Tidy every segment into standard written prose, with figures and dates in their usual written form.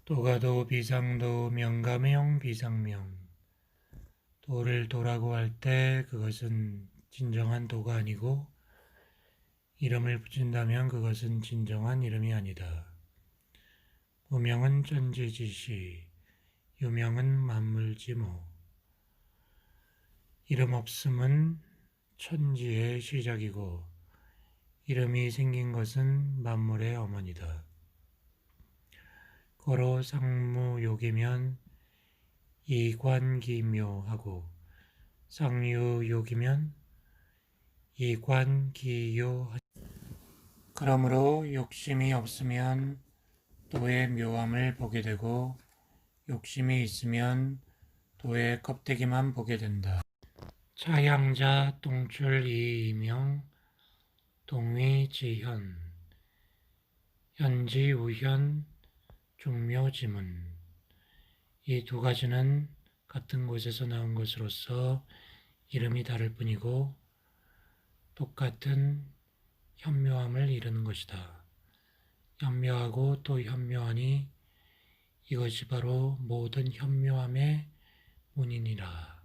도가도 비상도 명가명 비상명. 도를 도라고 할 때 그것은 진정한 도가 아니고 이름을 붙인다면 그것은 진정한 이름이 아니다. 무명은 천지지시, 유명은 만물지모. 이름 없음은 천지의 시작이고 이름이 생긴 것은 만물의 어머니다. 고로 상무욕이면 이관기묘하고 상유욕이면 이관기요하다. 그러므로 욕심이 없으면 도의 묘함을 보게 되고 욕심이 있으면 도의 껍데기만 보게 된다. 차양자 똥출 이이명 동위지현 현지우현 중묘지문. 이 두 가지는 같은 곳에서 나온 것으로서 이름이 다를 뿐이고 똑같은 현묘함을 이루는 것이다. 현묘하고 또 현묘하니 이것이 바로 모든 현묘함의 문이니라.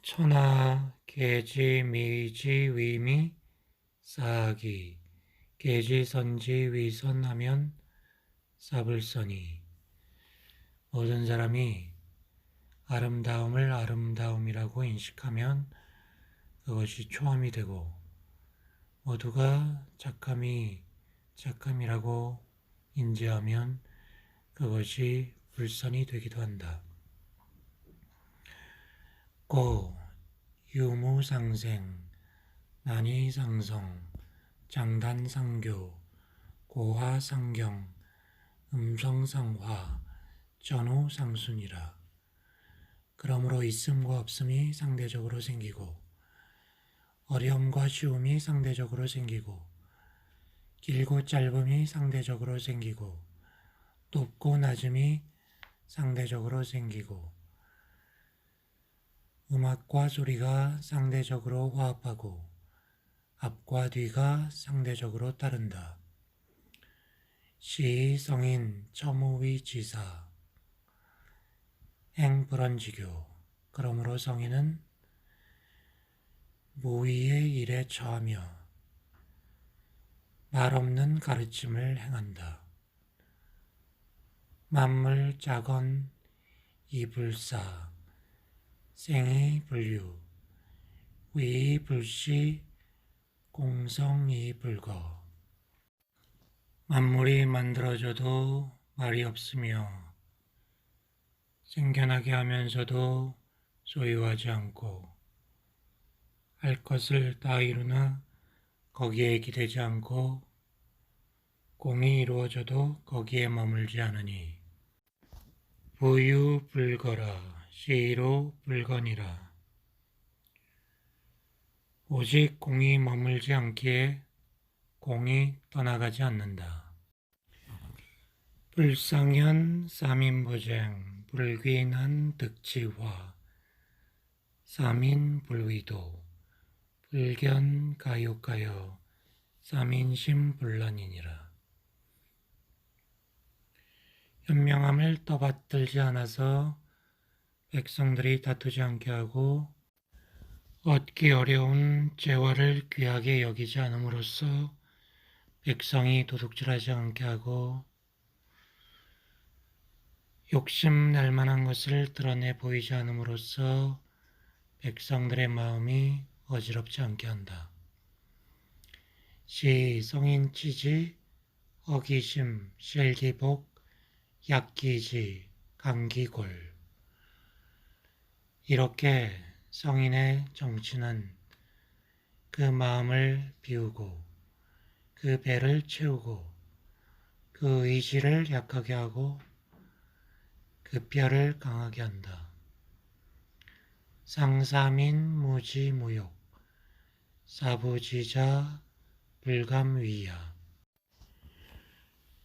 천하, 계지, 미지, 위미, 사기. 계지, 선지, 위선하면 삽을서니. 모든 사람이 아름다움을 아름다움이라고 인식하면 그것이 초함이 되고 모두가 착함이 착함이라고 인지하면 그것이 불선이 되기도 한다. 고, 유무상생, 난이상성, 장단상교, 고화상경, 음성상화, 전후상순이라. 그러므로 있음과 없음이 상대적으로 생기고 어려움과 쉬움이 상대적으로 생기고 길고 짧음이 상대적으로 생기고 높고 낮음이 상대적으로 생기고 음악과 소리가 상대적으로 화합하고 앞과 뒤가 상대적으로 따른다. 시, 성인, 첨우위, 지사, 행불언지교. 그러므로 성인은 무의의 일에 처하며 말없는 가르침을 행한다. 만물 작언 이불사, 생이 불유, 위 불시, 공성이 불거. 만물이 만들어져도 말이 없으며 생겨나게 하면서도 소유하지 않고 할 것을 다 이루나 거기에 기대지 않고 공이 이루어져도 거기에 머물지 않으니 부유불거라 시로 불거니라. 오직 공이 머물지 않기에 공이 떠나가지 않는다. 불상현 삼인보쟁 불귀난 득치화 삼인불위도 불견가요가요 삼인심불란이니라. 현명함을 떠받들지 않아서 백성들이 다투지 않게 하고 얻기 어려운 재화를 귀하게 여기지 않음으로써 백성이 도둑질하지 않게 하고 욕심 낼 만한 것을 드러내 보이지 않음으로써 백성들의 마음이 어지럽지 않게 한다. 시, 성인치지, 어기심, 실기복, 약기지, 감기골. 이렇게 성인의 정치는 그 마음을 비우고 그 배를 채우고 그 의지를 약하게 하고 그 뼈를 강하게 한다. 상사민 무지무욕 사부지자 불감위야.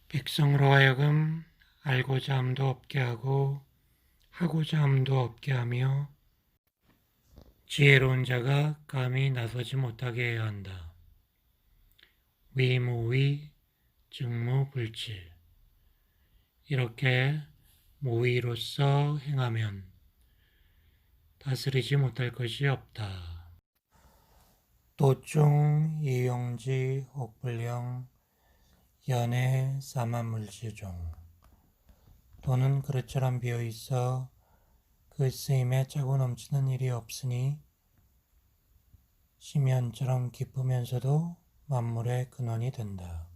백성으로 하여금 알고자 함도 없게 하고 하고자 함도 없게 하며 지혜로운 자가 감히 나서지 못하게 해야 한다. 위무위 증무불칠. 이렇게 모의로서 행하면 다스리지 못할 것이 없다. 도중, 이용지, 옥불령, 연애, 사만물시종. 도는 그릇처럼 비어있어 그 쓰임에 짜고 넘치는 일이 없으니 심연처럼 기쁘면서도 만물의 근원이 된다.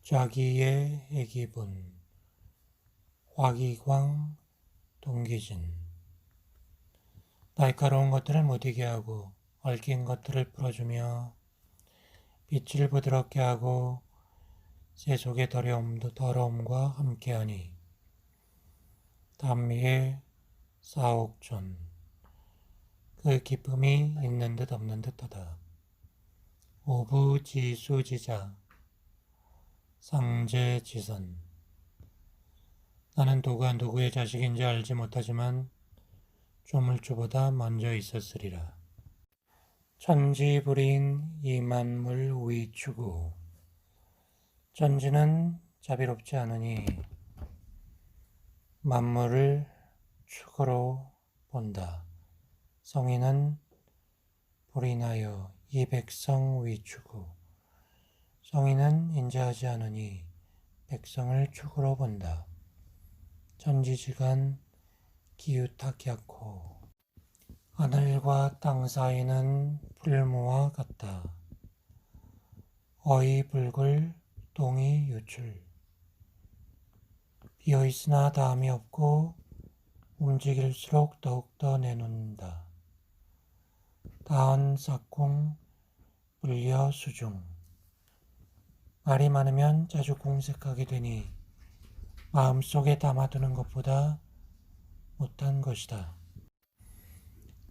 좌기의 애기분, 화기광, 동기진. 날카로운 것들을 못 이게 하고 얽힌 것들을 풀어주며 빛을 부드럽게 하고 세속의 더러움과 함께하니 단미의 사옥존. 그 기쁨이 있는 듯 없는 듯하다. 오부지수지자 상제지선. 나는 도가 누구의 자식인지 알지 못하지만 조물주보다 먼저 있었으리라. 천지불인 이만물 위추구. 천지는 자비롭지 않으니 만물을 축으로 본다. 성인은 불인하여 이 백성 위추구. 성인은 인자하지 않으니 백성을 축으로 본다. 천지지간 기우탁약호. 하늘과 땅 사이는 풀무와 같다. 어이불글 동이 유출. 비어있으나 다함이 없고 움직일수록 더욱더 내놓는다. 다한 삭궁 불려 수중. 말이 많으면 자주 공색하게 되니 마음속에 담아두는 것보다 못한 것이다.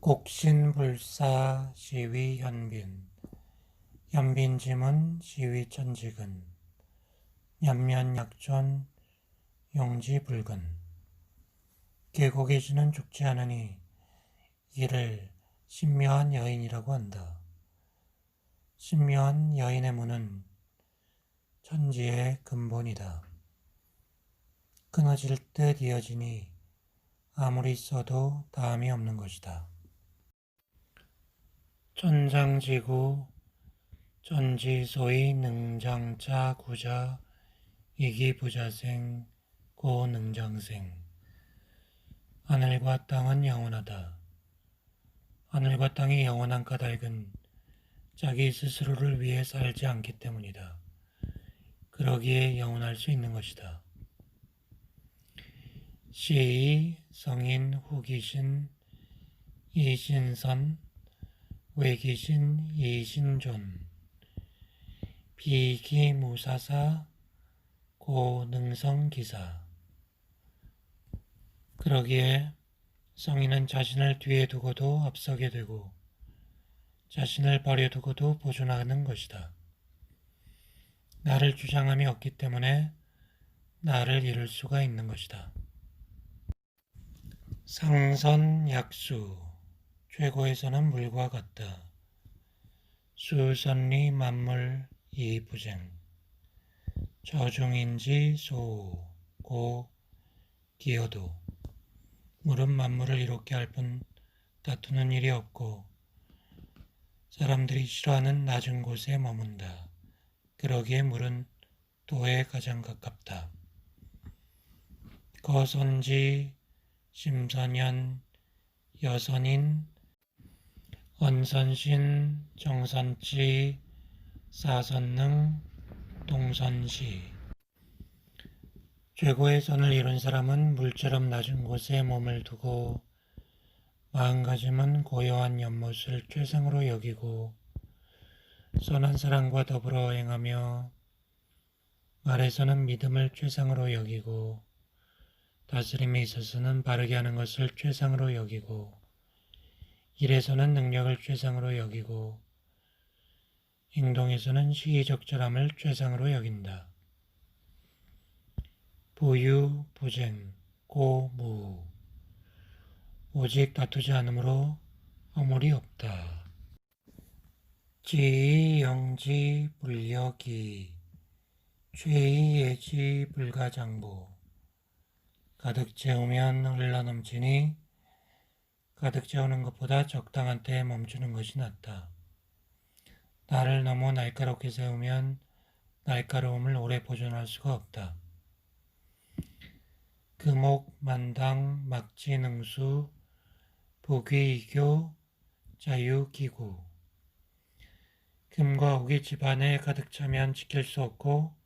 곡신불사 시위현빈. 현빈짐은 시위천직은. 연면약존 용지불근. 계곡의 쥐는 죽지 않으니 이를 신묘한 여인이라고 한다. 신묘한 여인의 문은 천지의 근본이다. 끊어질 듯 이어지니 아무리 써도 다함이 없는 것이다. 천장지구 전지소위 능장자 구자 이기부자생 고능장생. 하늘과 땅은 영원하다. 하늘과 땅이 영원한 까닭은 자기 스스로를 위해 살지 않기 때문이다. 그러기에 영원할 수 있는 것이다. 시의 성인 후기신 이신선 외기신 이신존 비기무사사 고능성기사. 그러기에 성인은 자신을 뒤에 두고도 앞서게 되고 자신을 버려두고도 보존하는 것이다. 나를 주장함이 없기 때문에 나를 이룰 수가 있는 것이다. 상선약수. 최고에서는 물과 같다. 수선리 만물 이부쟁. 저중인지 소우 고 기여도. 물은 만물을 이롭게 할 뿐 다투는 일이 없고 사람들이 싫어하는 낮은 곳에 머문다. 그러기에 물은 도에 가장 가깝다. 거선지 심선연 여선인 언선신 정선지 사선능 동선시. 최고의 선을 이룬 사람은 물처럼 낮은 곳에 몸을 두고 마음가짐은 고요한 연못을 최상으로 여기고 선한 사랑과 더불어 행하며 말에서는 믿음을 최상으로 여기고 다스림에 있어서는 바르게 하는 것을 최상으로 여기고 일에서는 능력을 최상으로 여기고 행동에서는 시의적절함을 최상으로 여긴다. 부유, 부쟁, 고무. 오직 다투지 않으므로 허물이 없다. 지의, 영지, 불력이. 죄의 예지 불가장부. 가득 채우면 흘러넘치니 가득 채우는 것보다 적당한 때에 멈추는 것이 낫다. 나를 너무 날카롭게 세우면 날카로움을 오래 보존할 수가 없다. 금옥, 만당, 막지, 능수, 부귀, 이교, 자유, 기구. 금과 옥이 집안에 가득 차면 지킬 수 없고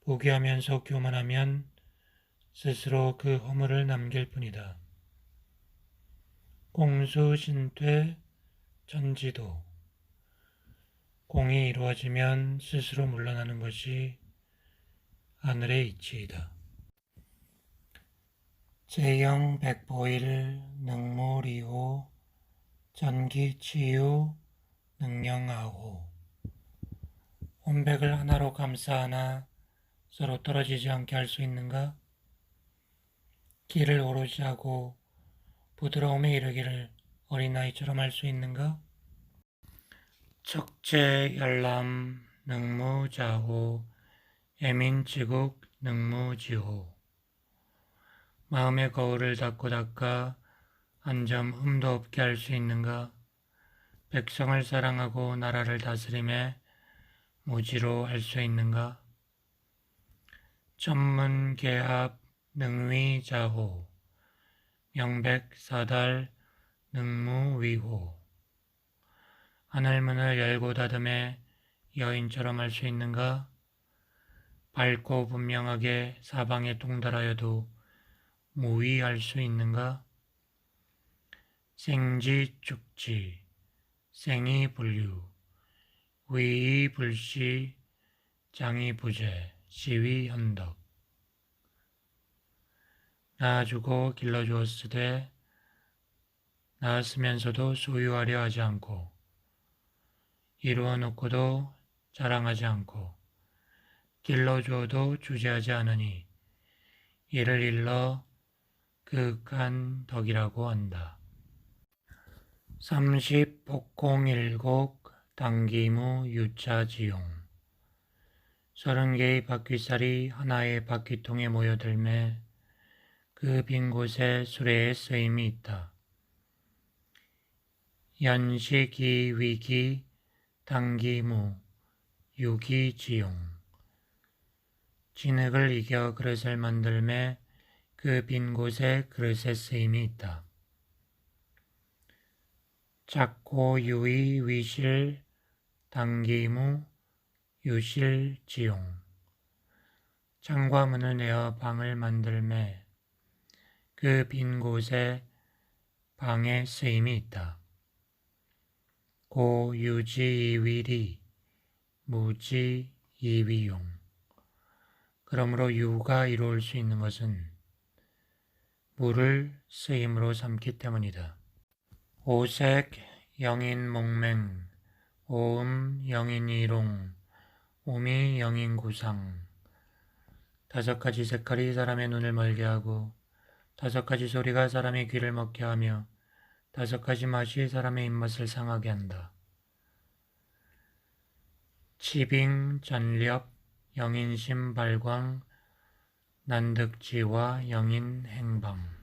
부귀하면서 교만하면 스스로 그 허물을 남길 뿐이다. 공수, 신퇴, 천지도. 공이 이루어지면 스스로 물러나는 것이 하늘의 이치이다. 제영 백보일 능모리호 전기치유 능령아호. 혼백을 하나로 감싸 서로 떨어지지 않게 할 수 있는가? 길을 오롯이 하고 부드러움에 이르기를 어린아이처럼 할 수 있는가? 척제 열람 능무자호 애민지국 능무지호. 마음의 거울을 닦고 닦아 한 점 흠도 없게 할 수 있는가? 백성을 사랑하고 나라를 다스림에 무지로 할 수 있는가? 천문계합 능위자호 명백사달 능무위호. 하늘문을 열고 닫음에 여인처럼 할 수 있는가? 밝고 분명하게 사방에 통달하여도 무위할 수 있는가? 생지축지 생이불유 위이불시 장이부재 시위현덕. 낳아주고 길러주었으되 낳았으면서도 소유하려 하지 않고 이루어놓고도 자랑하지 않고 길러주어도 주제하지 않으니 이를 일러 그윽한 덕이라고 한다. 30복공일곡 당기무 유차지용. 30개의 바퀴살이 하나의 바퀴통에 모여들매 그 빈 곳에 수레의 쓰임이 있다. 연시기 위기 당기무 유기지용. 진흙을 이겨 그릇을 만들매 그 빈 곳에 그릇의 쓰임이 있다. 작고 유의 위실 당기무 유실지용. 창과 문을 내어 방을 만들매 그 빈 곳에 방의 쓰임이 있다. 고 유지이위리 무지이위용. 그러므로 유가 이루어질 수 있는 것은 무를 쓰임으로 삼기 때문이다. 오색 영인몽맹 오음 영인이롱 오미 영인구상. 5가지 색깔이 사람의 눈을 멀게 하고 5가지 소리가 사람의 귀를 먹게 하며 5가지 맛이 사람의 입맛을 상하게 한다. 치빙 전렵 영인심 발광 난득지와 영인행방.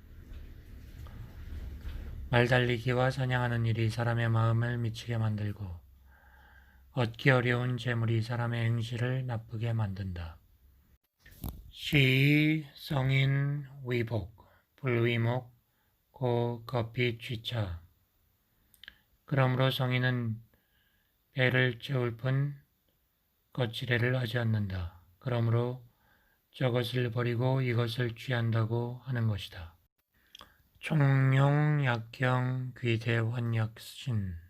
말달리기와 사냥하는 일이 사람의 마음을 미치게 만들고 얻기 어려운 재물이 사람의 행실을 나쁘게 만든다. 시, 성인, 위복, 불위목, 고, 거피, 취차. 그러므로 성인은 배를 채울 뿐 거칠애를 하지 않는다. 그러므로 저것을 버리고 이것을 취한다고 하는 것이다. 총룡, 약경, 귀대, 환약신.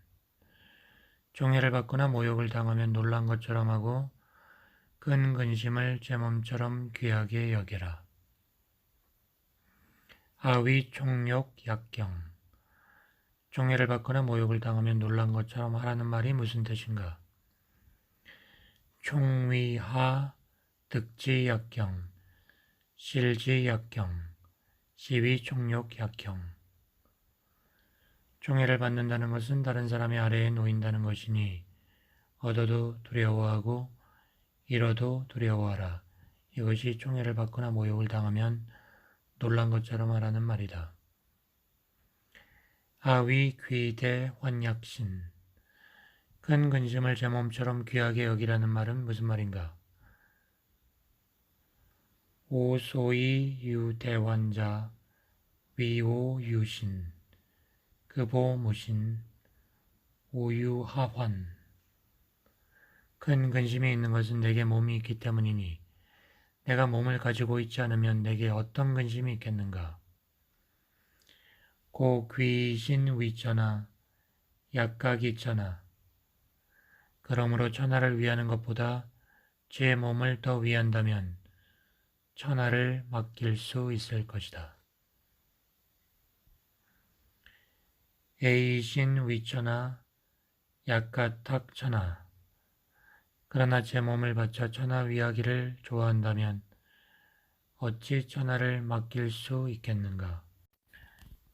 종애를 받거나 모욕을 당하면 놀란 것처럼 하고 큰 근심을 제 몸처럼 귀하게 여겨라. 하위, 총욕, 약경. 종애를 받거나 모욕을 당하면 놀란 것처럼 하라는 말이 무슨 뜻인가? 총위하, 득지, 약경, 실지, 약경, 시위, 총욕, 약경. 종애를 받는다는 것은 다른 사람의 아래에 놓인다는 것이니 얻어도 두려워하고 이러도 두려워하라. 이것이 총애를 받거나 모욕을 당하면 놀란 것처럼 하라는 말이다. 아위 귀대 환약신. 큰 근심을 제 몸처럼 귀하게 여기라는 말은 무슨 말인가? 오소이 유대환자 위오유신 급오무신 오유하환. 큰 근심이 있는 것은 내게 몸이 있기 때문이니 내가 몸을 가지고 있지 않으면 내게 어떤 근심이 있겠는가? 고 귀신 위처나 약각이처나. 그러므로 천하를 위하는 것보다 제 몸을 더 위한다면 천하를 맡길 수 있을 것이다. 에이신 위처나 약가탁처나. 그러나 제 몸을 바쳐 천하 위하기를 좋아한다면 어찌 천하를 맡길 수 있겠는가?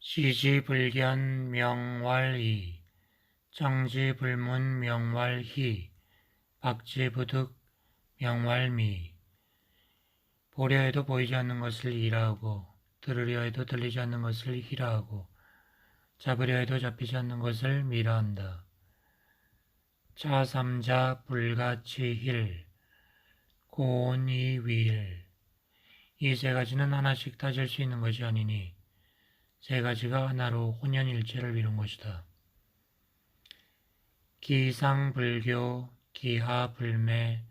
시지불견 명왈이 정지불문 명왈희 박지부득 명왈미. 보려 해도 보이지 않는 것을 이라하고 들으려 해도 들리지 않는 것을 희라하고 잡으려 해도 잡히지 않는 것을 미라한다. 차삼자 불가치힐 고온이위일. 이 세 가지는 하나씩 따질 수 있는 것이 아니니 세 가지가 하나로 혼연일체를 이룬 것이다. 기상불교, 기하불매,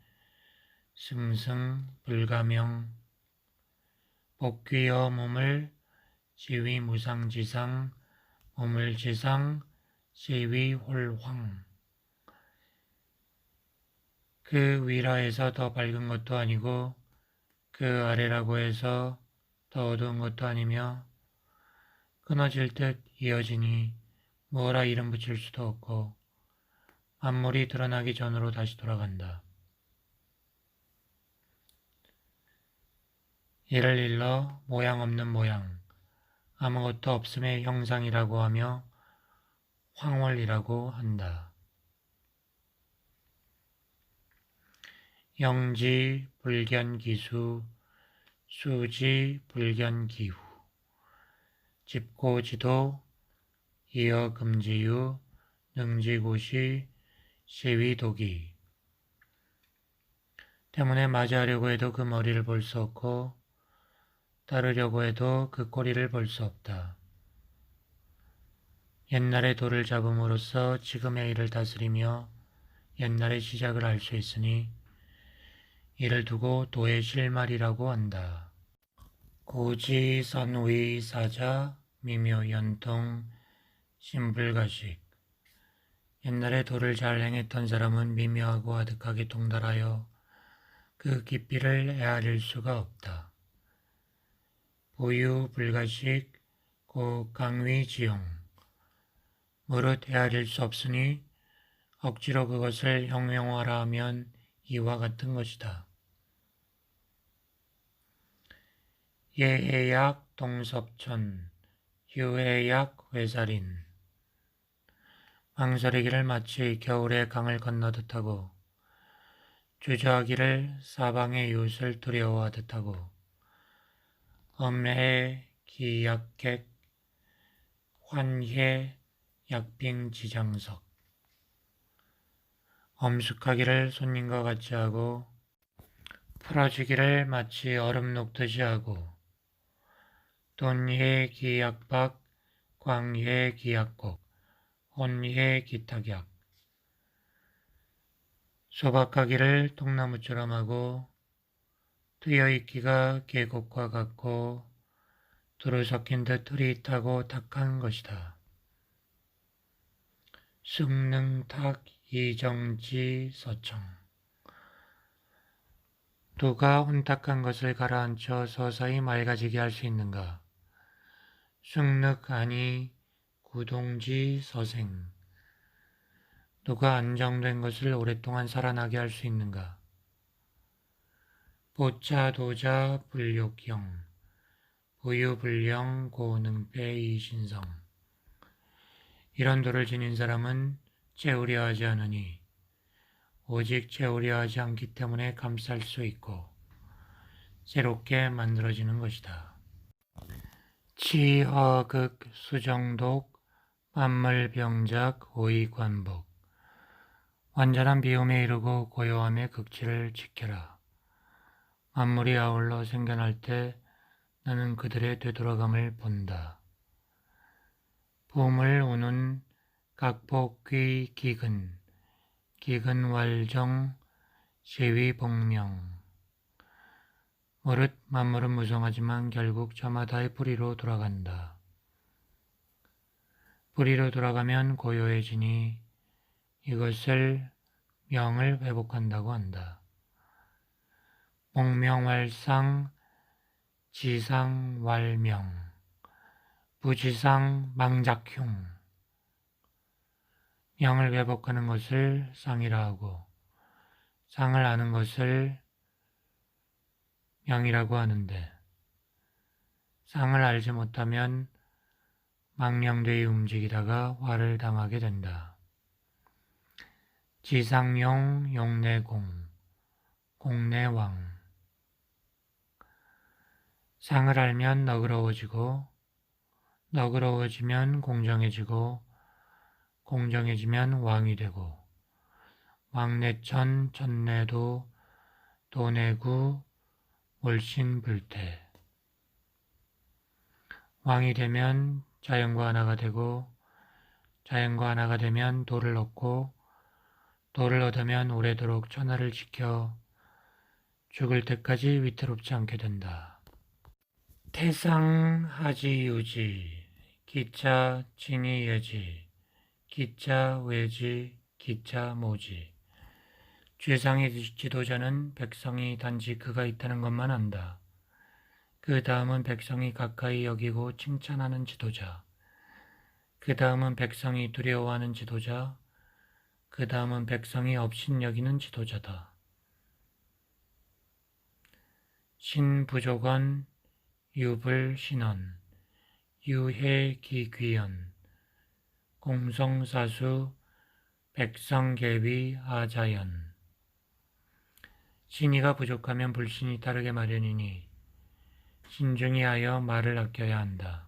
승승불가명, 복귀여 몸을 지위무상지상, 몸을지상, 지위홀황. 그 위라해서 더 밝은 것도 아니고 그 아래라고 해서 더 어두운 것도 아니며 끊어질 듯 이어지니 뭐라 이름 붙일 수도 없고 만물이 드러나기 전으로 다시 돌아간다. 이를 일러 모양 없는 모양, 아무것도 없음의 형상이라고 하며 황월이라고 한다. 영지 불견기수, 수지 불견기후, 집고지도, 이어금지유, 능지고시, 시위도기. 때문에 맞이하려고 해도 그 머리를 볼 수 없고 따르려고 해도 그 꼬리를 볼 수 없다. 옛날의 도를 잡음으로써 지금의 일을 다스리며 옛날의 시작을 알 수 있으니 이를 두고 도의 실말이라고 한다. 고지선위 사자 미묘연통 심불가식. 옛날에 도를 잘 행했던 사람은 미묘하고 아득하게 통달하여 그 깊이를 헤아릴 수가 없다. 보유불가식 고강위지용. 무릇 헤아릴 수 없으니 억지로 그것을 형용하라 하면 이와 같은 것이다. 예해약 동섭천, 유해약 회살인. 망설이기를 마치 겨울에 강을 건너듯 하고 주저하기를 사방의 이웃을 두려워하듯 하고 엄해 기약객 환해 약빙지장석. 엄숙하기를 손님과 같이 하고 풀어주기를 마치 얼음 녹듯이 하고 돈해 기약박 광해 기약곡 혼해 기탁약. 소박하기를 통나무처럼 하고 트여있기가 계곡과 같고 두루 섞인 듯 흐릿하고 탁한 것이다. 숭능탁 이정지 서청. 누가 혼탁한 것을 가라앉혀 서서히 맑아지게 할 수 있는가? 숭능 아니 구동지 서생. 누가 안정된 것을 오랫동안 살아나게 할 수 있는가? 보차도자 불욕경, 부유불령 고능패 이신성. 이런 도를 지닌 사람은 채우려 하지 않으니 오직 채우려 하지 않기 때문에 감쌀 수 있고 새롭게 만들어지는 것이다. 치허극 수정독 만물병작 오이관복 완전한 비움에 이르고 고요함의 극치를 지켜라. 만물이 아울러 생겨날 때 나는 그들의 되돌아감을 본다. 봄을 우는 각복귀 기근, 기근왈정 제위복명. 무릇 만물은 무성하지만 결국 저마다의 뿌리로 돌아간다. 뿌리로 돌아가면 고요해지니 이것을 명을 회복한다고 한다. 목명활상 지상왈명 부지상 망작흉 명을 회복하는 것을 상이라 하고 상을 아는 것을 명이라고 하는데 상을 알지 못하면 망령되이 움직이다가 화를 당하게 된다. 지상용 용내공 공내왕 상을 알면 너그러워지고 너그러워지면 공정해지고 공정해지면 왕이 되고 왕내천 천내도 도내구 몰신불태 왕이 되면 자연과 하나가 되고 자연과 하나가 되면 도를 얻고 도를 얻으면 오래도록 천하를 지켜 죽을 때까지 위태롭지 않게 된다. 태상하지유지 기차 진이예지 기차 외지 기차 모지 최상의 지도자는 백성이 단지 그가 있다는 것만 안다. 그 다음은 백성이 가까이 여기고 칭찬하는 지도자. 그 다음은 백성이 두려워하는 지도자. 그 다음은 백성이 업신여기는 지도자다. 신부조건 유불신원 유해기귀연 공성사수 백성계위 아자연 신의가 부족하면 불신이 따르게 마련이니 신중히 하여 말을 아껴야 한다.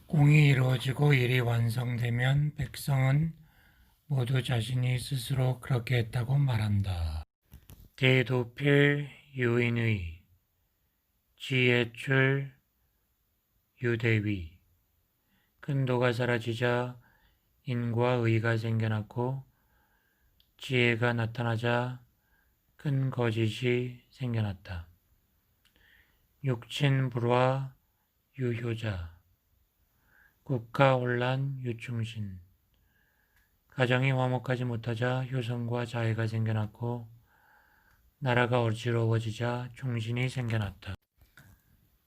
공이 이루어지고 일이 완성되면 백성은 모두 자신이 스스로 그렇게 했다고 말한다. 대도필 유인의 지혜출 유대위 큰 도가 사라지자 인과 의가 생겨났고 지혜가 나타나자 큰 거짓이 생겨났다. 육친불화 유효자 국가혼란 유충신 가정이 화목하지 못하자 효성과 자애가 생겨났고 나라가 어지러워지자 충신이 생겨났다.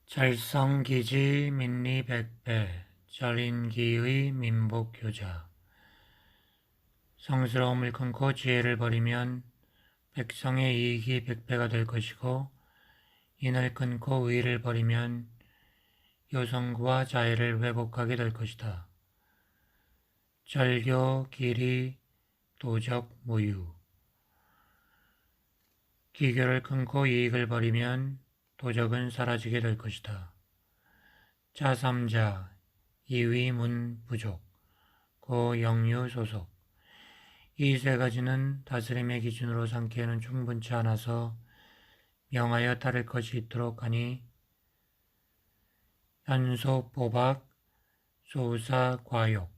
잘성기지 민리백배 절인기의 민복효자 성스러움을 끊고 지혜를 버리면 백성의 이익이 백배가 될 것이고 인을 끊고 의를 버리면 요성과 자애를 회복하게 될 것이다. 절교, 기리, 도적, 무유 기교를 끊고 이익을 버리면 도적은 사라지게 될 것이다. 자삼자, 이위문 부족, 고영유 소속 이 세 가지는 다스림의 기준으로 삼기에는 충분치 않아서 명하여 따를 것이 있도록 하니 현소뽀박, 소사과욕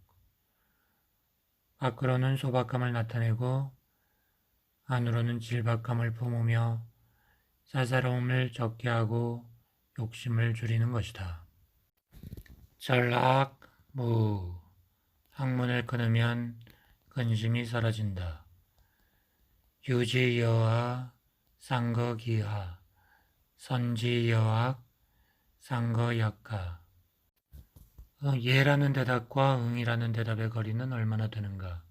밖으로는 소박함을 나타내고 안으로는 질박함을 품으며 사사로움을 적게 하고 욕심을 줄이는 것이다. 절학무 학문을 끊으면 근심이 사라진다. 유지여하 상거기하 선지여학 상거약하 예라는 대답과 응이라는 대답의 거리는 얼마나 되는가?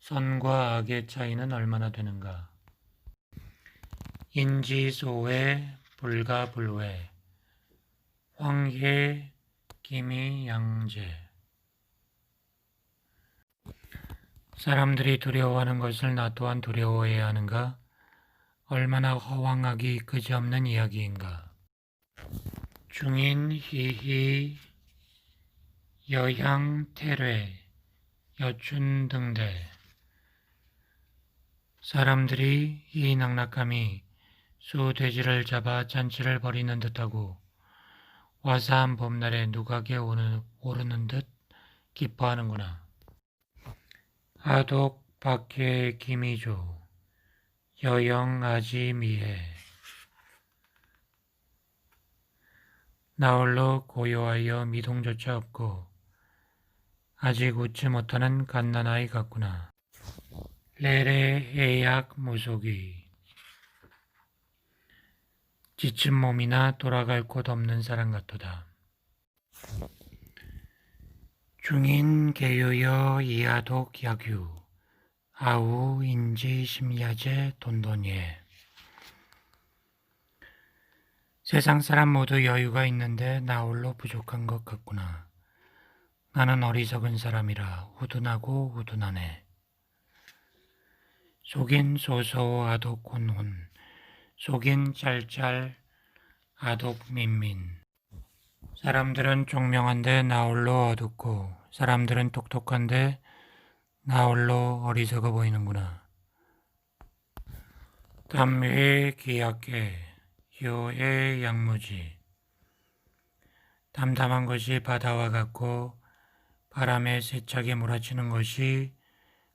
선과 악의 차이는 얼마나 되는가? 인지소외 불가불외 황해 기미양제 사람들이 두려워하는 것을 나 또한 두려워해야 하는가? 얼마나 허황하기 그지없는 이야기인가? 중인 희희 여향 태뢰 여춘 등대 사람들이 이 낙낙함이 수 돼지를 잡아 잔치를 벌이는 듯하고 화사한 봄날에 누각에 오르는 듯 기뻐하는구나. 아독 박해 김이조 여영 아지 미해 나홀로 고요하여 미동조차 없고 아직 웃지 못하는 갓난아이 같구나. 레레 해약 무속이 지친 몸이나 돌아갈 곳 없는 사람 같도다. 중인 개요여 이하독 야규 아우 인지 심야제 돈돈예 세상 사람 모두 여유가 있는데 나 홀로 부족한 것 같구나. 나는 어리석은 사람이라 후둔하고 후둔하네. 속인 소소 아독 혼혼 속인 짤짤 아독 민민 사람들은 총명한데 나 홀로 어둡고 사람들은 똑똑한데 나 홀로 어리석어 보이는구나. 담회 기약계 요해 양무지 담담한 것이 바다와 같고 바람에 세차게 몰아치는 것이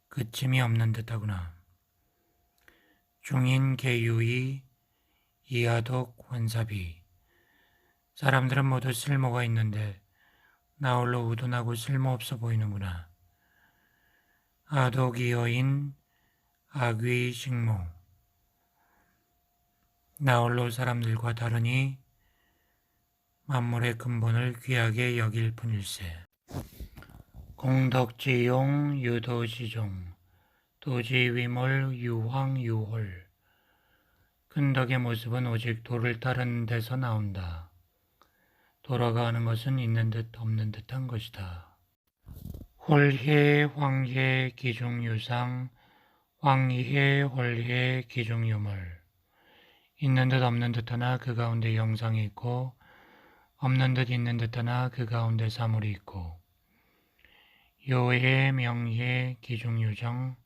그침이 없는 듯하구나. 중인 계유이 이하독 환사비 사람들은 모두 쓸모가 있는데 나 홀로 우둔하고 쓸모없어 보이는구나. 아독이여인 악귀식모 나 홀로 사람들과 다르니 만물의 근본을 귀하게 여길 뿐일세. 공덕지용 유도지종 도지위몰 유황유홀 큰 덕의 모습은 오직 도를 따르는 데서 나온다. 돌아가는 것은 있는 듯 없는 듯한 것이다. 홀해 황해 기중유상 황해 홀해 기중유물 있는 듯 없는 듯하나 그 가운데 영상이 있고 없는 듯 있는 듯하나 그 가운데 사물이 있고 요해 명해 기중유정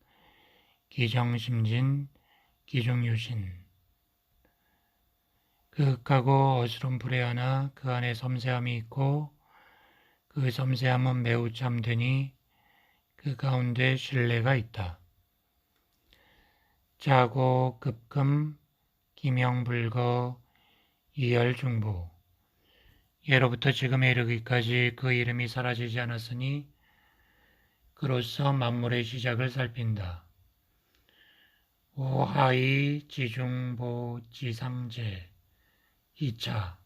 기정심진 기중유신 그 흑하고 어스름 불에 하나 그 안에 섬세함이 있고 그 섬세함은 매우 참되니 그 가운데 신뢰가 있다. 자고 급금 기명불거 이열중부 예로부터 지금에 이르기까지 그 이름이 사라지지 않았으니 그로서 만물의 시작을 살핀다. 오하이 지중보 지상제 2차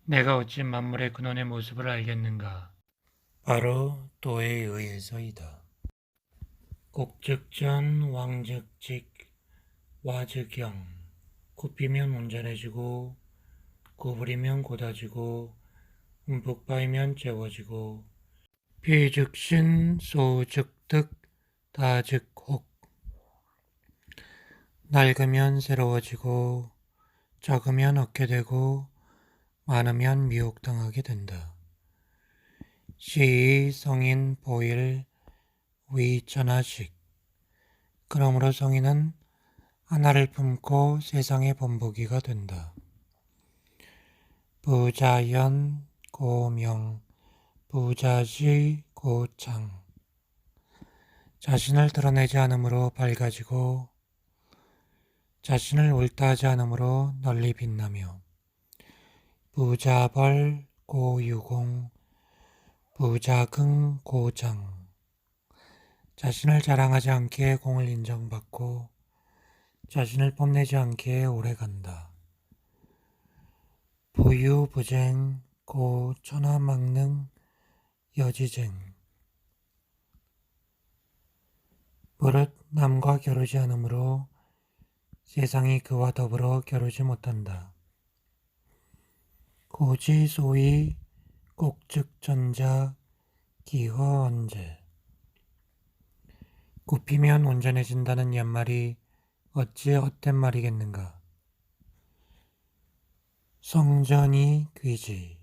내가 어찌 만물의 근원의 모습을 알겠는가? 바로 도에 의해서이다. 곡즉전 왕즉직 와즉영 굽히면 온전해지고 구부리면 곧아지고 움푹 파이면 재워지고 비즉신 소즉득 다즉혹 낡으면 새로워지고 적으면 얻게 되고 많으면 미혹당하게 된다. 시의 성인 보일 위천하식 그러므로 성인은 하나를 품고 세상의 본보기가 된다. 부자연 고명 부자지 고창 자신을 드러내지 않으므로 밝아지고 자신을 옳다 하지 않으므로 널리 빛나며 부자벌 고유공 부자긍 고장 자신을 자랑하지 않기에 공을 인정받고 자신을 뽐내지 않기에 오래간다. 부유부쟁 고천하망능 여지쟁 버릇 남과 겨루지 않으므로 세상이 그와 더불어 겨루지 못한다. 고지소위 꼭즉전자 기허언제 굽히면 온전해진다는 옛말이 어찌 헛된 말이겠는가. 성전이 귀지.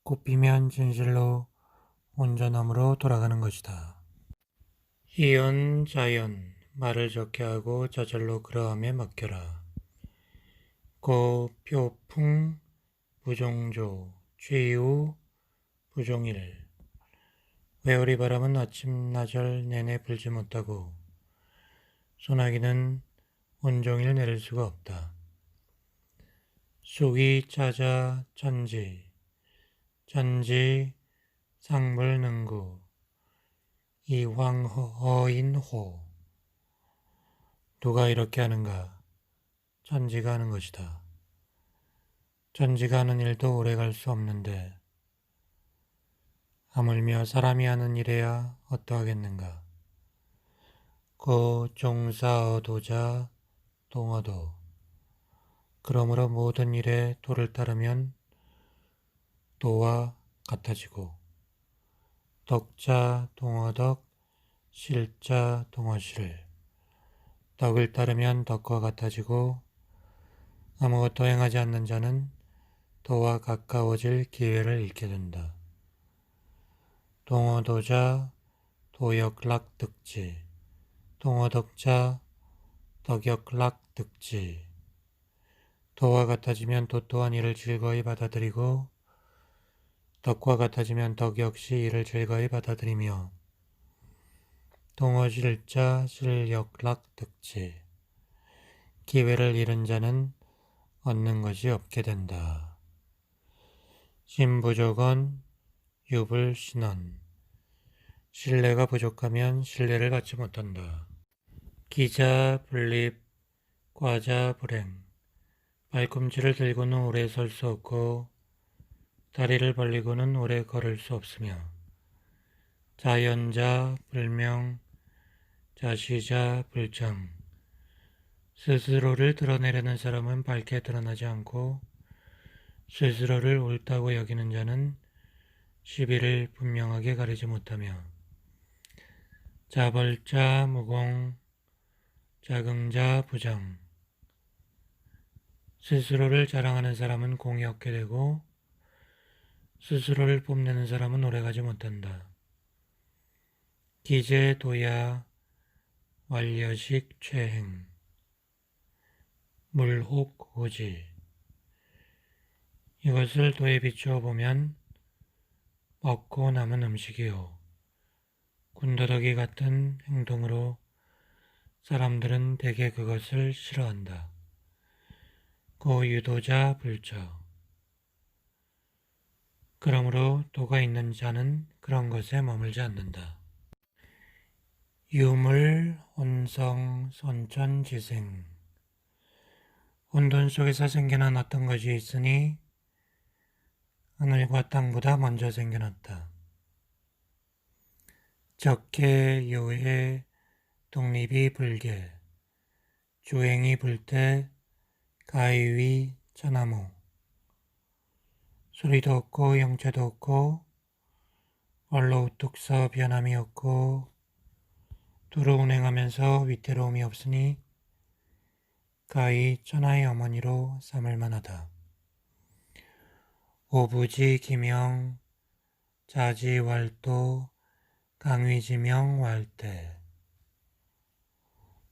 굽히면 진실로 온전함으로 돌아가는 것이다. 이연 자연 말을 적게 하고 저절로 그러함에 맡겨라. 고 표풍 부종조 취우 부종일 외오리 바람은 아침 나절 내내 불지 못하고 소나기는 온종일 내릴 수가 없다. 쑥이 짜자 천지 천지 상물능구 이황허인호 누가 이렇게 하는가? 천지가 하는 것이다. 천지가 하는 일도 오래 갈 수 없는데 하물며 사람이 하는 일에야 어떠하겠는가? 고 종사어도자 동어도 그러므로 모든 일에 도를 따르면 도와 같아지고 덕자 동어덕 실자 동어실 덕을 따르면 덕과 같아지고 아무것도 행하지 않는 자는 도와 가까워질 기회를 잃게 된다. 동어도자 도역락득지 동어덕자 덕역락득지 도와 같아지면 도 또한 이를 즐거이 받아들이고 덕과 같아지면 덕 역시 이를 즐거이 받아들이며 동어실자 실역락득지 기회를 잃은 자는 얻는 것이 없게 된다. 신부족은 유불신원 신뢰가 부족하면 신뢰를 받지 못한다. 기자 불립 과자 불행 발꿈치를 들고는 오래 설 수 없고 다리를 벌리고는 오래 걸을 수 없으며 자연자 불명 자시자 불정 스스로를 드러내려는 사람은 밝게 드러나지 않고 스스로를 옳다고 여기는 자는 시비를 분명하게 가리지 못하며 자벌자 무공 자긍자 부정 스스로를 자랑하는 사람은 공이 없게 되고 스스로를 뽐내는 사람은 오래가지 못한다. 기재 도야 완려식 최행 물혹 호지 이것을 도에 비추어 보면 먹고 남은 음식이요 군더더기 같은 행동으로 사람들은 대개 그것을 싫어한다. 고 유도자 불저 그러므로 도가 있는 자는 그런 것에 머물지 않는다. 유물 온성 손천지생 혼돈 속에서 생겨난 어떤 것이 있으니 하늘과 땅보다 먼저 생겨났다. 적해 요해 독립이 불개 주행이 불태 가위위 천나무 소리도 없고 영체도 없고 얼로 우뚝 서 변함이 없고 두루 운행하면서 위태로움이 없으니 가히 천하의 어머니로 삼을 만하다. 오부지 기명 자지왈도 강위지명 왈대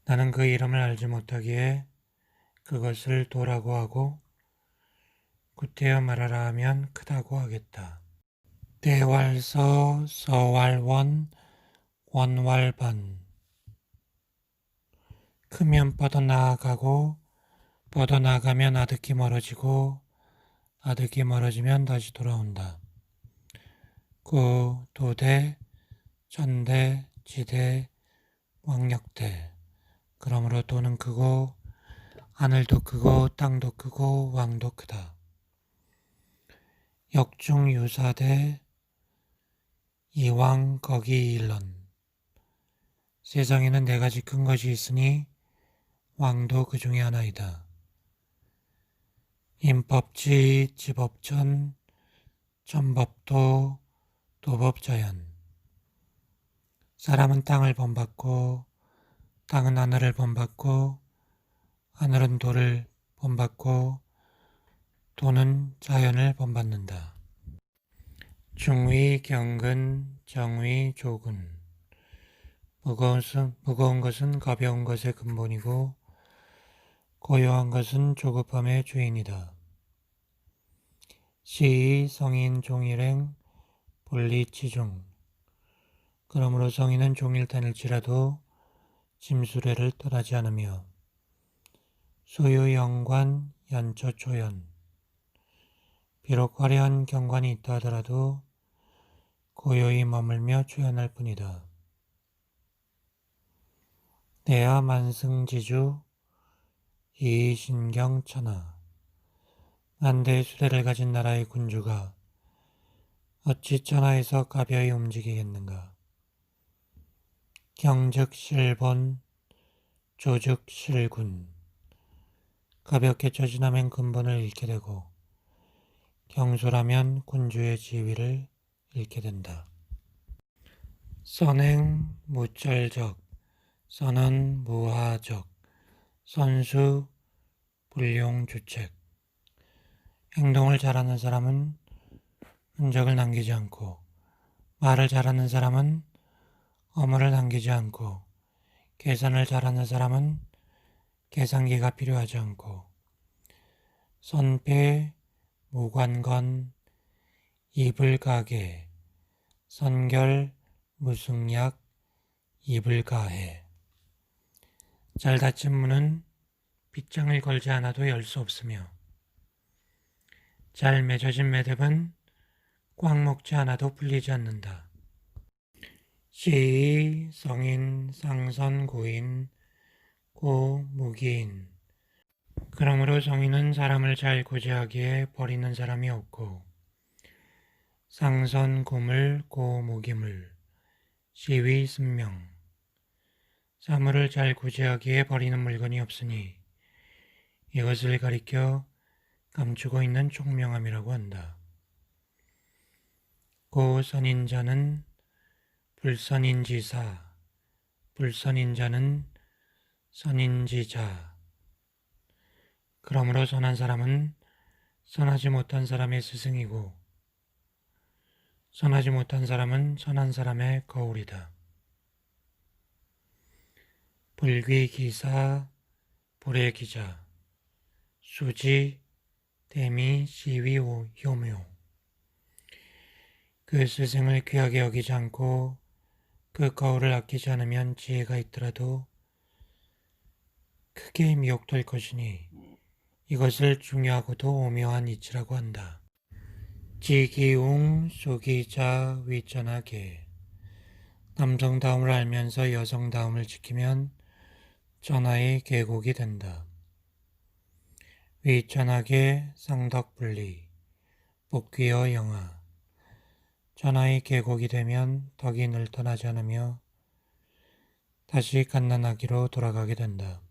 나는 그 이름을 알지 못하기에 그것을 도라고 하고 구태여 말하라 하면 크다고 하겠다. 대왈서 서왈원 원왈반 크면 뻗어나가고 뻗어나가면 아득히 멀어지고 아득히 멀어지면 다시 돌아온다. 구 도대 천대 지대 왕력대 그러므로 도는 크고 하늘도 크고 땅도 크고 왕도 크다. 역중유사대 이왕 거기 일런 세상에는 네 가지 큰 것이 있으니 왕도 그 중에 하나이다. 임법지 지법천 천법도 도법자연 사람은 땅을 본받고 땅은 하늘을 본받고 하늘은 돌을 본받고 도는 자연을 본받는다. 중위 경근 정위 조군 무거운 것은 가벼운 것의 근본이고 고요한 것은 조급함의 주인이다. 시의 성인 종일행 본리치중 그러므로 성인은 종일 다닐지라도 짐수레를 떠나지 않으며 소유영관 연처초연 비록 화려한 경관이 있다 하더라도 고요히 머물며 초연할 뿐이다. 내하 만승지주 이신경천하 만대의 수레를 가진 나라의 군주가 어찌 천하에서 가벼이 움직이겠는가. 경즉 실본 조즉 실군 가볍게 처신하면 근본을 잃게 되고 경솔하면 군주의 지위를 잃게 된다. 선행 무철적 선언 무하적 선수 불용주책 행동을 잘하는 사람은 흔적을 남기지 않고 말을 잘하는 사람은 어물을 남기지 않고 계산을 잘하는 사람은 계산기가 필요하지 않고 선패 무관건 이불가게 선결 무승약 이불가해 잘 닫힌 문은 빗장을 걸지 않아도 열 수 없으며 잘 맺어진 매듭은 꽉 먹지 않아도 풀리지 않는다. 시의 성인 상선 고인 고 무기인 그러므로 성인은 사람을 잘 구제하기에 버리는 사람이 없고 상선 고물 고 무기물 시위 승명 사물을 잘 구제하기에 버리는 물건이 없으니 이것을 가리켜 감추고 있는 총명함이라고 한다. 고 선인자는 불선인지사 불선인자는 선인지자 그러므로 선한 사람은 선하지 못한 사람의 스승이고 선하지 못한 사람은 선한 사람의 거울이다. 불귀기사 불의 기자 수지 대미 시위 효묘 그 스승을 귀하게 여기지 않고 그 거울을 아끼지 않으면 지혜가 있더라도 크게 미혹될 것이니 이것을 중요하고도 오묘한 이치라고 한다. 지기웅 수기자 위전하게 남성다움을 알면서 여성다움을 지키면 전하의 계곡이 된다. 위전하게 상덕분리 복귀어 영하 전하의 계곡이 되면 덕이 늘 떠나지 않으며 다시 갓난아기로 돌아가게 된다.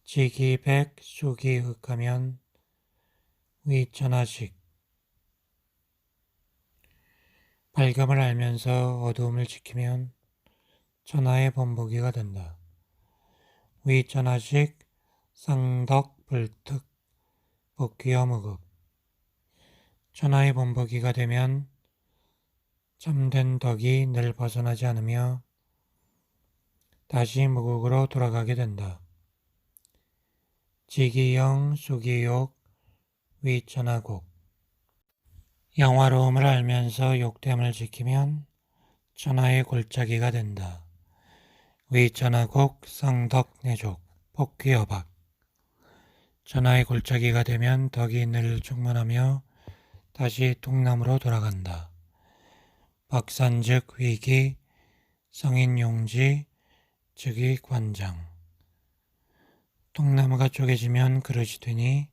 지기백 수기흑하면 위천하식 밝음을 알면서 어두움을 지키면 천하의 본보기가 된다. 위천하식 상덕불특 복귀어무극 천하의 본보기가 되면 참된 덕이 늘 벗어나지 않으며 다시 무국으로 돌아가게 된다. 지기영 수기욕 위천하곡 영화로움을 알면서 욕됨을 지키면 천하의 골짜기가 된다. 위천하곡 상덕내족 복귀어박 천하의 골짜기가 되면 덕이 늘 충만하며 다시 통남으로 돌아간다. 박산즉 위기 성인용지 즉위 관장 통나무가 쪼개지면 그릇이 되니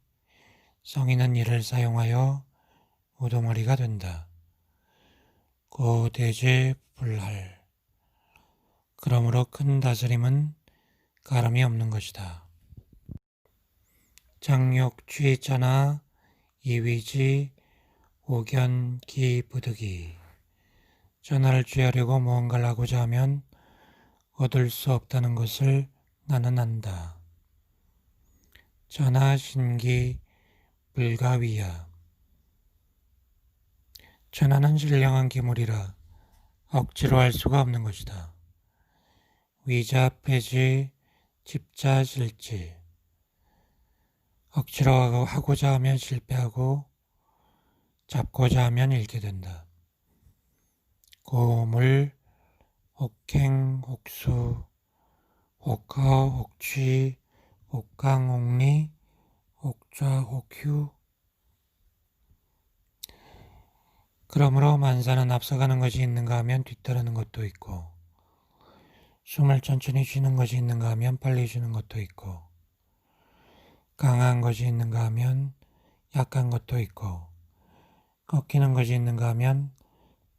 성인은 이를 사용하여 우두머리가 된다. 고대제 불할 그러므로 큰 다스림은 가름이 없는 것이다. 장욕취자나 이위지 오견기부득이 전하를 취하려고 무언가를 하고자 하면 얻을 수 없다는 것을 나는 안다. 전하 신기 불가위야. 전하는 신령한 기물이라 억지로 할 수가 없는 것이다. 위자 패지 집자 실지. 억지로 하고자 하면 실패하고 잡고자 하면 잃게 된다. 고물, 옥행, 옥수, 옥허, 옥취, 옥강, 옥리, 옥좌, 옥휴. 그러므로 만사는 앞서가는 것이 있는가 하면 뒤따르는 것도 있고, 숨을 천천히 쉬는 것이 있는가 하면 빨리 쉬는 것도 있고, 강한 것이 있는가 하면 약한 것도 있고, 꺾이는 것이 있는가 하면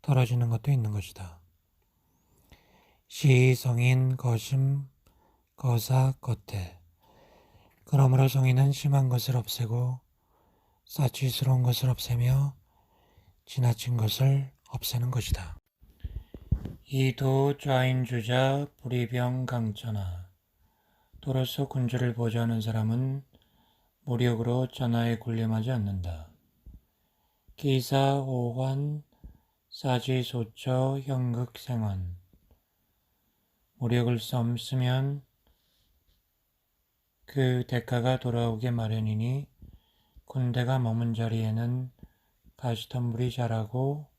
떨어지는 것도 있는 것이다. 시, 성인, 거심, 거사, 겉에. 그러므로 성인은 심한 것을 없애고 사치스러운 것을 없애며 지나친 것을 없애는 것이다. 이도 좌인주자 불이병 강천하. 도로서 군주를 보좌하는 사람은 모력으로 전하에 군림하지 않는다. 기사, 오환, 사지소처, 형극생환. 모력을 쓰면 그 대가가 돌아오게 마련이니 군대가 머문 자리에는 가시덤불이 자라고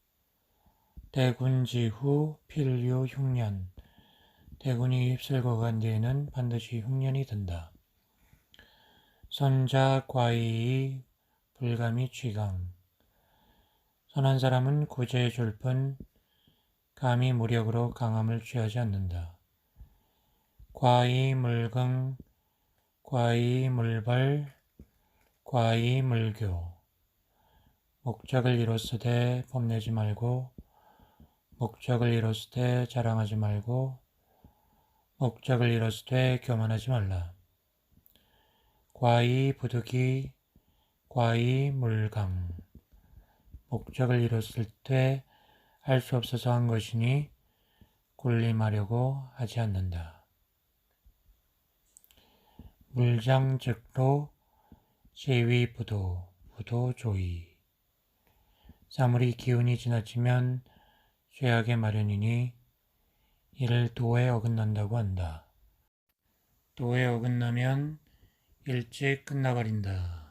대군지후 필유 흉년. 대군이 휩쓸고 간 뒤에는 반드시 흉년이 든다. 선자 과이 불감이 취강. 선한 사람은 구제해 줄 뿐 감히 무력으로 강함을 취하지 않는다. 과이 물긍, 과이 물벌, 과이 물교. 목적을 이뤘으되 뽐내지 말고, 목적을 이뤘으되 자랑하지 말고, 목적을 이뤘으되 교만하지 말라. 과이 부득이, 과이 물강. 목적을 이뤘을 때 할 수 없어서 한 것이니 군림하려고 하지 않는다. 물장즉로 제위부도, 부도조이. 사물이 기운이 지나치면 죄악의 마련이니 이를 도에 어긋난다고 한다. 도에 어긋나면 일찍 끝나버린다.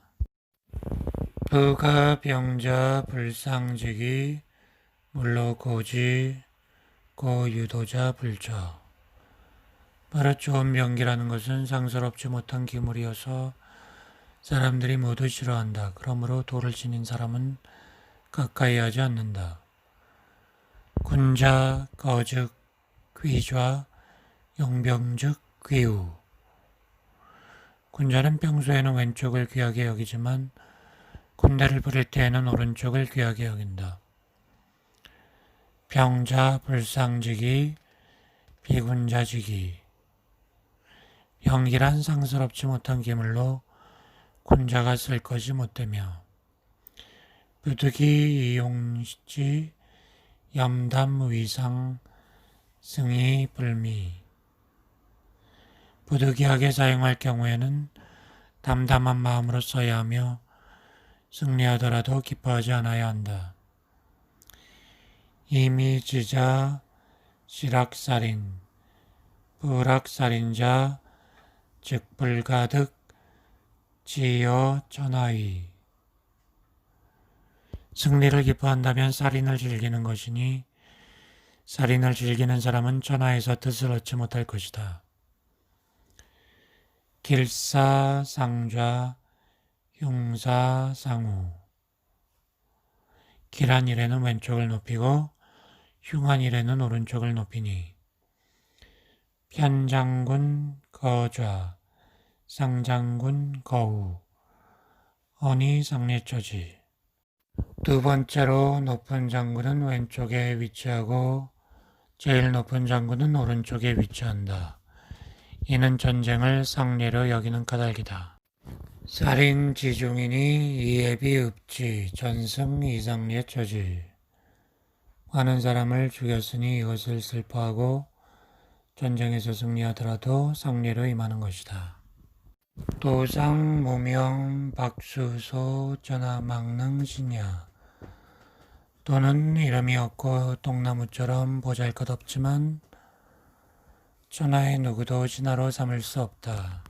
부가 병자 불상직이 물로 고지 고유도자 불처. 버릇 좋은 병기라는 것은 상스럽지 못한 기물이어서 사람들이 모두 싫어한다. 그러므로 도를 지닌 사람은 가까이 하지 않는다. 군자, 거즉, 귀좌, 용병즉, 귀우. 군자는 평소에는 왼쪽을 귀하게 여기지만 군대를 부릴 때에는 오른쪽을 귀하게 여긴다. 병자, 불상직이, 비군자직이. 병기란 상스럽지 못한 기물로 군자가 쓸 것이 못되며 부득이 이용시 염담 위상 승이 불미. 부득이하게 사용할 경우에는 담담한 마음으로 써야 하며 승리하더라도 기뻐하지 않아야 한다. 이미지자 실학살인 불학살인자 즉 불가득 지어 전하위. 승리를 기뻐한다면 살인을 즐기는 것이니 살인을 즐기는 사람은 전하에서 뜻을 얻지 못할 것이다. 길사상좌 흉사상우. 길한 일에는 왼쪽을 높이고 흉한 일에는 오른쪽을 높이니 편장군 거좌 상장군 거우. 언이 상례처지. 두 번째로 높은 장군은 왼쪽에 위치하고 제일 높은 장군은 오른쪽에 위치한다. 이는 전쟁을 상례로 여기는 까닭이다. 살인 지중인이 이예비 읍지 전승 이상례처지. 많은 사람을 죽였으니 이것을 슬퍼하고 전쟁에서 승리하더라도 상례로 임하는 것이다. 도상 무명 박수소 전하 막능 신야 또는 이름이 없고 똥나무처럼 보잘것없지만 전하의 누구도 신하로 삼을 수 없다.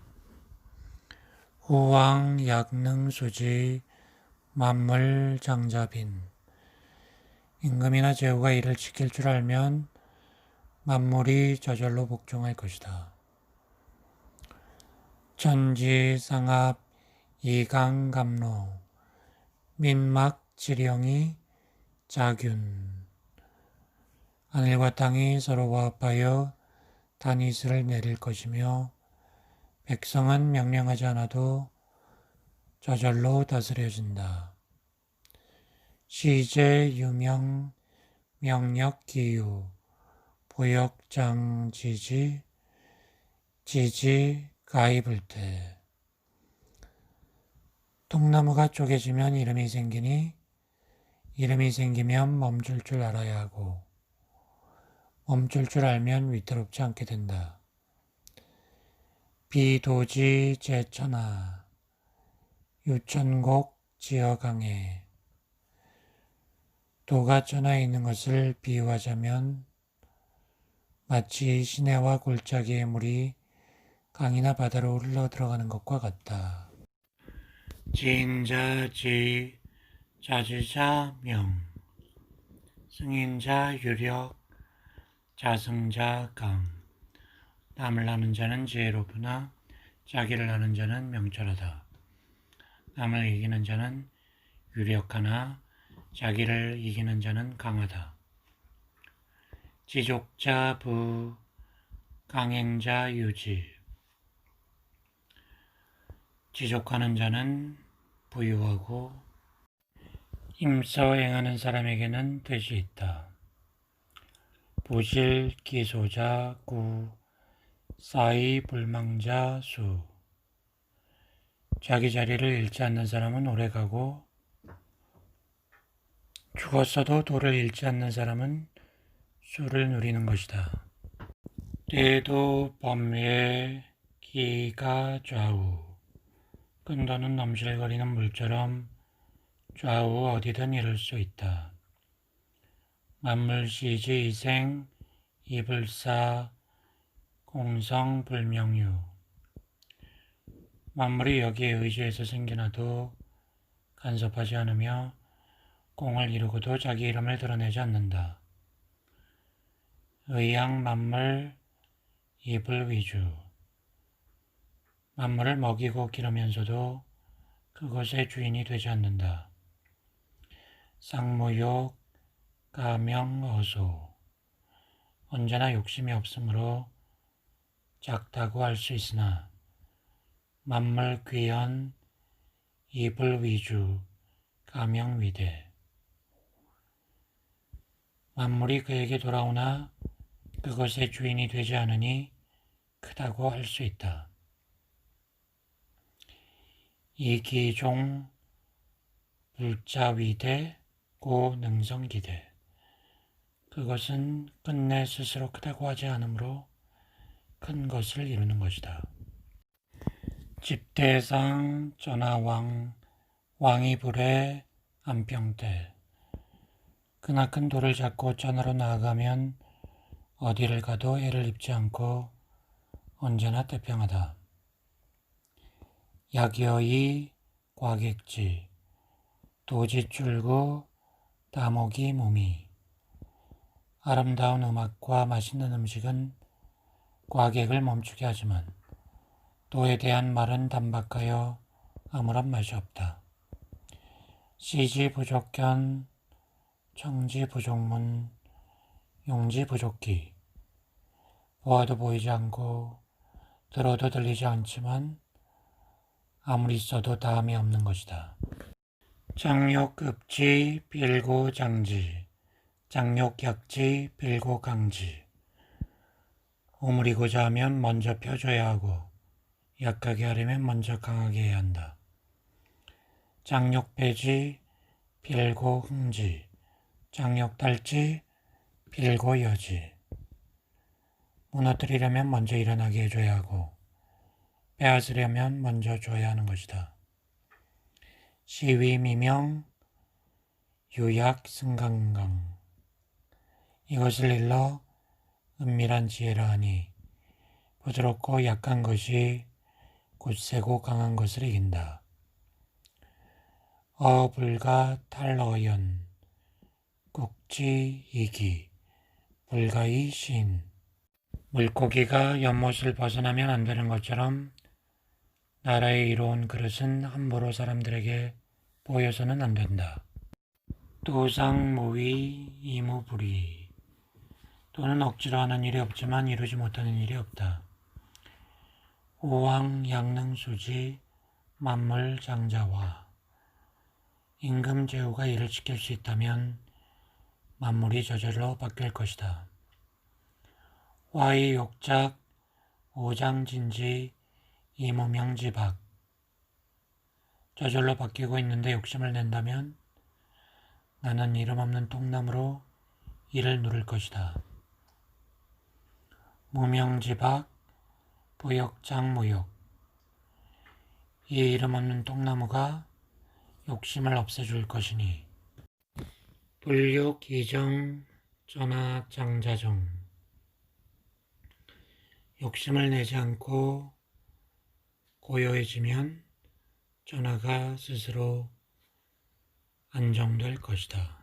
후왕 약능 수지 만물 장자빈 임금이나 제후가 이를 지킬 줄 알면 만물이 저절로 복종할 것이다. 천지상합 이강감로 민막지령이 자균 하늘과 땅이 서로 화합하여 다니스를 내릴 것이며 백성은 명령하지 않아도 저절로 다스려진다. 시제 유명 명력기유 보역장지지 지지 가입을때 통나무가 쪼개지면 이름이 생기니 이름이 생기면 멈출 줄 알아야 하고 멈출 줄 알면 위태롭지 않게 된다. 비도지 제천하 유천곡 지어강에 도가 천하에 있는 것을 비유하자면 마치 시내와 골짜기의 물이 강이나 바다로 흘러 들어가는 것과 같다. 지인자 지, 자주자 명, 승인자 유력, 자승자 강. 남을 아는 자는 지혜롭으나 자기를 아는 자는 명철하다. 남을 이기는 자는 유력하나 자기를 이기는 자는 강하다. 지족자 부, 강행자 유지. 지족하는 자는 부유하고 임서 행하는 사람에게는 덫이 있다. 부실 기소자 구, 사이 불망자 수. 자기 자리를 잃지 않는 사람은 오래가고 죽었어도 도를 잃지 않는 사람은 수를 누리는 것이다. 때도 범위에 기가 좌우 끈도는 넘실거리는 물처럼 좌우 어디든 이룰 수 있다. 만물시지 이생 이불사 공성불명유 만물이 여기에 의지해서 생겨나도 간섭하지 않으며 공을 이루고도 자기 이름을 드러내지 않는다. 의양 만물 이불 위주 만물을 먹이고 기르면서도 그것의 주인이 되지 않는다. 쌍무욕 가명어소 언제나 욕심이 없으므로 작다고 할 수 있으나 만물 귀연 이불 위주 가명위대 만물이 그에게 돌아오나 그것의 주인이 되지 않으니 크다고 할 수 있다. 이기종 불자위대 고능성기대 그것은 끝내 스스로 크다고 하지 않으므로 큰 것을 이루는 것이다. 집대상 전하왕 왕이 불에 안평대 크나큰 돌을 잡고 전하로 나아가면 어디를 가도 애를 입지 않고 언제나 태평하다. 약여이 과객지 도지줄구 다목이 몸이 아름다운 음악과 맛있는 음식은 과객을 멈추게 하지만 도에 대한 말은 단박하여 아무런 맛이 없다. 시지 부족견 청지 부족문 용지 부족기 보아도 보이지 않고 들어도 들리지 않지만 아무리 써도 다음이 없는 것이다. 장욕급지 빌고장지 장욕약지 빌고강지 오므리고자 하면 먼저 펴줘야 하고 약하게 하려면 먼저 강하게 해야 한다. 장욕배지 빌고흥지 장욕달지 빌고 여지. 무너뜨리려면 먼저 일어나게 해줘야 하고 빼앗으려면 먼저 줘야 하는 것이다. 시위 미명 유약 승강강. 이것을 일러 은밀한 지혜라 하니 부드럽고 약한 것이 굳세고 강한 것을 이긴다. 어불가 탈어연 국지이기 불가이 신. 물고기가 연못을 벗어나면 안 되는 것처럼 나라에 이로운 그릇은 함부로 사람들에게 보여서는 안 된다. 도상무위 이무불이. 또는 억지로 하는 일이 없지만 이루지 못하는 일이 없다. 오왕양능수지 만물장자와. 임금제후가 이를 지킬 수 있다면 만물이 저절로 바뀔 것이다. 화의욕작 오장진지 이무명지박. 저절로 바뀌고 있는데 욕심을 낸다면 나는 이름 없는 통나무로 이를 누를 것이다. 무명지박 부역장무욕. 이 이름 없는 통나무가 욕심을 없애줄 것이니. 불욕 이정 전하장자정. 욕심을 내지 않고 고요해지면 전하가 스스로 안정될 것이다.